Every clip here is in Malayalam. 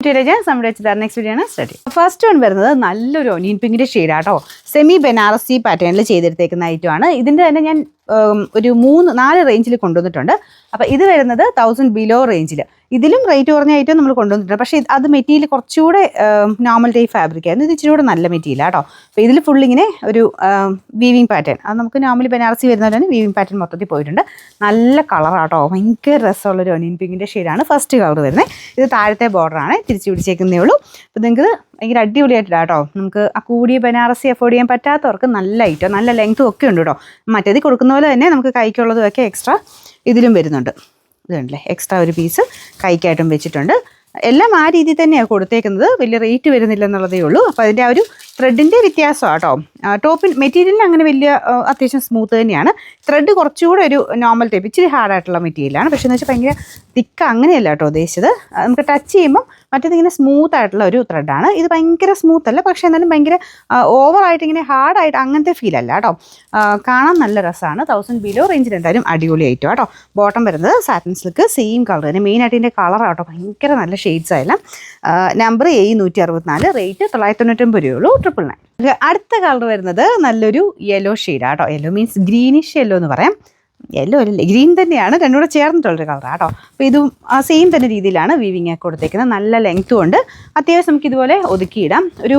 നെക്സ്റ്റ് വീഡിയോ ആണ് സ്റ്റാർട്ട് ചെയ്യുന്നത്. ഫസ്റ്റ് വൺ വരുന്നത് നല്ലൊരു ഒനിയൻ പിങ്കിന്റെ ഷെയ്ഡാട്ടോ. സെമി ബനാറസി പാറ്റേണിൽ ചെയ്തെടുത്തേക്കുന്ന ഐറ്റം ആണ്. ഇതിന്റെ തന്നെ ഞാൻ ഒരു 3-4 റേഞ്ചിൽ കൊണ്ടുവന്നിട്ടുണ്ട്. അപ്പോൾ ഇത് വരുന്നത് 1000 ബിലോ റേഞ്ചിൽ. ഇതിലും റേറ്റ് കുറഞ്ഞ ഐറ്റം നമ്മൾ കൊണ്ടുവന്നിട്ടുണ്ട്. പക്ഷേ അത് മെറ്റീരിയൽ കുറച്ചുകൂടെ നോർമൽ ടൈപ്പ് ഫാബ്രിക് ആയിരുന്നു. ഇത് ഇച്ചിരി കൂടെ നല്ല മെറ്റീരിയൽ ആട്ടോ. അപ്പോൾ ഇതിൽ ഫുൾ ഇങ്ങനെ ഒരു വീവിങ് പാറ്റേൺ, അത് നമുക്ക് നോർമലി ബനാറസി വരുന്നതാണ്. വീവിങ് പാറ്റേൺ മൊത്തത്തിൽ പോയിട്ടുണ്ട്. നല്ല കളറാട്ടോ, ഭയങ്കര രസമുള്ളൊരു ഒനിയൻ പിങ്കിൻ്റെ ഷെയ്ഡാണ് ഫസ്റ്റ് കളർ വരുന്നത്. ഇത് താഴത്തെ ബോർഡറാണ്, തിരിച്ചു പിടിച്ചേക്കുന്നേ ഉള്ളൂ. അപ്പോൾ നിങ്ങൾക്ക് ഭയങ്കര അടിപൊളിയായിട്ടില്ല കേട്ടോ. നമുക്ക് ആ കൂടിയ ബനാറസി അഫോർഡ് ചെയ്യാൻ പറ്റാത്തവർക്ക് നല്ല ഐറ്റം, നല്ല ലെങ്ത്തും ഒക്കെ ഉണ്ട് കേട്ടോ. മറ്റേത് കൊടുക്കുന്ന പോലെ തന്നെ നമുക്ക് കൈക്കുള്ളതും ഒക്കെ എക്സ്ട്രാ ഇതിലും വരുന്നുണ്ട്. ഇതുണ്ടല്ലേ, എക്സ്ട്രാ ഒരു പീസ് കൈക്കായിട്ടും വെച്ചിട്ടുണ്ട്. എല്ലാം ആ രീതിയിൽ തന്നെയാണ് കൊടുത്തേക്കുന്നത്. വലിയ റേറ്റ് വരുന്നില്ല എന്നുള്ളതേ ഉള്ളൂ. അപ്പോൾ അതിൻ്റെ ആ ഒരു ത്രെഡിൻ്റെ വ്യത്യാസമാണ് കേട്ടോ. ടോപ്പിൽ മെറ്റീരിയലിന് അങ്ങനെ വലിയ അത്യാവശ്യം സ്മൂത്ത് തന്നെയാണ്. ത്രെഡ് കുറച്ചുകൂടെ ഒരു നോർമൽ ടൈപ്പ്, ഇച്ചിരി ഹാർഡായിട്ടുള്ള മെറ്റീരിയലാണ്. പക്ഷേ എന്ന് വെച്ചാൽ ഭയങ്കര തിക്ക് അങ്ങനെയല്ല കേട്ടോ ഉദ്ദേശിച്ചത്. നമുക്ക് ടച്ച് ചെയ്യുമ്പം മറ്റേതിങ്ങനെ സ്മൂത്ത് ആയിട്ടുള്ള ഒരു ത്രെഡാണ്. ഇത് ഭയങ്കര സ്മൂത്ത് അല്ല, പക്ഷേ എന്നാലും ഭയങ്കര ഓവറായിട്ട് ഇങ്ങനെ ഹാർഡായിട്ട് അങ്ങനത്തെ ഫീൽ അല്ല കേട്ടോ. കാണാൻ നല്ല രസമാണ്. 1000 ബിലോ റേഞ്ചിൽ എന്തായാലും അടിപൊളി ഐറ്റം കേട്ടോ. ബോട്ടം വരുന്നത് സാറ്റിൻ സിൽക്ക്, സെയിം കളർ തന്നെ. മെയിനായിട്ട് ഇതിൻ്റെ കളറാട്ടോ, ഭയങ്കര നല്ല ഷെയ്ഡ്സ് ആയാലും. നമ്പർ A164, റേറ്റ് 999 രൂപയുള്ളൂ, 999. അടുത്ത കളർ വരുന്നത് നല്ലൊരു യെല്ലോ ഷെയ്ഡാട്ടോ. യെല്ലോ മീൻസ് ഗ്രീനിഷ് യെല്ലോ എന്ന് പറയാം. യെല്ലോ അല്ലേ, ഗ്രീൻ തന്നെയാണ്, രണ്ടും കൂടെ ചേർന്നിട്ടുള്ളൊരു കളറാണ് കേട്ടോ. അപ്പോൾ ഇതും സെയിം തന്നെ രീതിയിലാണ് വീവിങ് ഒക്കെ കൊടുത്തേക്കുന്നത്. നല്ല ലെങ്ത്തും ഉണ്ട്. അത്യാവശ്യം നമുക്ക് ഇതുപോലെ ഒതുക്കിയിടാം. ഒരു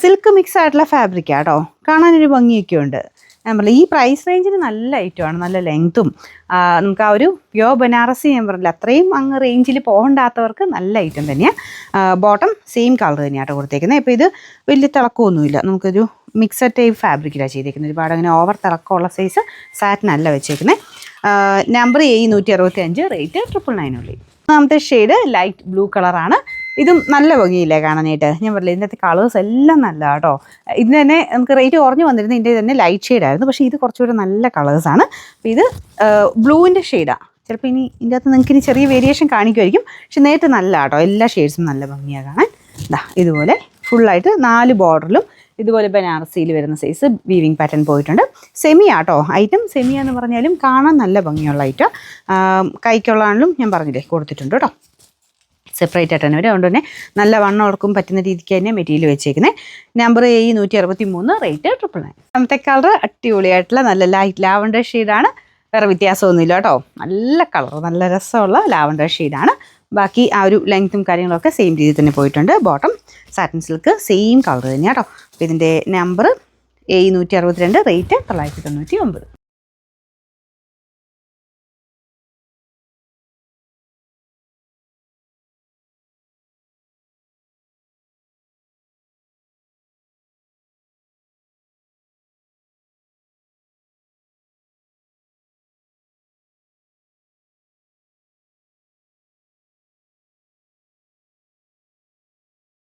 സിൽക്ക് മിക്സ് ആയിട്ടുള്ള ഫാബ്രിക്കാണ് കേട്ടോ. കാണാനൊരു ഭംഗിയൊക്കെ ഉണ്ട്. ഞാൻ പറഞ്ഞില്ല, ഈ പ്രൈസ് റേഞ്ചിന് നല്ല ഐറ്റമാണ്, നല്ല ലെങ്ത്തും. നമുക്ക് ആ ഒരു പ്യോർ ബനാറസി ഞാൻ പറഞ്ഞില്ല, അത്രയും അങ്ങ് റേഞ്ചിൽ പോകണ്ടാത്തവർക്ക് നല്ല ഐറ്റം തന്നെയാണ്. ബോട്ടം സെയിം കളർ തന്നെയാണ് കൊടുത്തേക്കുന്നത്. ഇപ്പോൾ ഇത് വലിയ തിളക്കമൊന്നുമില്ല, നമുക്കൊരു മിക്സഡ് ടൈപ്പ് ഫാബ്രിക്കിലാണ് ചെയ്തേക്കുന്നത്. ഒരുപാട് അങ്ങനെ ഓവർ തിളക്കമുള്ള സൈസ് സാറ്റിനല്ല വെച്ചേക്കുന്നത്. നമ്പർ A165, റേറ്റ് 999 ഉള്ളൂ. ഒന്നാമത്തെ ഷെയ്ഡ് ലൈറ്റ് ബ്ലൂ കളറാണ്. ഇതും നല്ല ഭംഗിയില്ലേ കാണാനായിട്ട്. ഞാൻ പറഞ്ഞില്ല, ഇതിൻ്റെ കളേഴ്സ് എല്ലാം നല്ല കേട്ടോ. ഇതിന് തന്നെ നമുക്ക് റേറ്റ് കുറഞ്ഞു വന്നിരുന്നത് ഇതിൻ്റെ തന്നെ ലൈറ്റ് ഷെയ്ഡായിരുന്നു. പക്ഷേ ഇത് കുറച്ചുകൂടെ നല്ല കളേഴ്സാണ്. അപ്പോൾ ഇത് ബ്ലൂവിൻ്റെ ഷെയ്ഡാണ്. ചിലപ്പോൾ ഇനി ഇതിൻ്റെ അകത്ത് നിങ്ങൾക്ക് ഇനി ചെറിയ വേരിയേഷൻ കാണിക്കുമായിരിക്കും. പക്ഷെ നേരിട്ട് നല്ല കേട്ടോ, എല്ലാ ഷെയ്ഡ്സും നല്ല ഭംഗിയാണ് കാണാൻ. ഇതുപോലെ ഫുള്ളായിട്ട് 4 ബോർഡറിലും ഇതുപോലെ ബനാറസിയിൽ വരുന്ന സൈസ് വീവിങ് പാറ്റേൺ പോയിട്ടുണ്ട്. സെമി ആട്ടോ ഐറ്റം. സെമി എന്ന് പറഞ്ഞാലും കാണാൻ നല്ല ഭംഗിയുള്ള ഐറ്റം. കൈക്കുള്ളതാണെങ്കിലും ഞാൻ പറഞ്ഞില്ലേ കൊടുത്തിട്ടുണ്ട് കേട്ടോ. സെപ്പറേറ്റ് ആയിട്ടാണ് വരും. അതുകൊണ്ട് തന്നെ നല്ല വണ്ണവർക്കും പറ്റുന്ന രീതിക്ക് തന്നെ മെറ്റീരിയൽ വെച്ചേക്കുന്നത്. Number A163, rate 999. രണ്ടാമത്തെ കളർ അടിപൊളിയായിട്ടുള്ള നല്ല ലൈറ്റ് ലാവണ്ടർ ഷെയ്ഡാണ്. വേറെ വ്യത്യാസമൊന്നുമില്ല കേട്ടോ. നല്ല കളർ, നല്ല രസമുള്ള ലാവണ്ടർ ഷെയ്ഡാണ്. ബാക്കി ആ ഒരു ലെങ്ത്തും കാര്യങ്ങളൊക്കെ സെയിം രീതിയിൽ തന്നെ പോയിട്ടുണ്ട്. Bottom satin silk, same colour തന്നെയാണ് കേട്ടോ. അപ്പോൾ ഇതിൻ്റെ നമ്പർ A162, റേറ്റ് 999.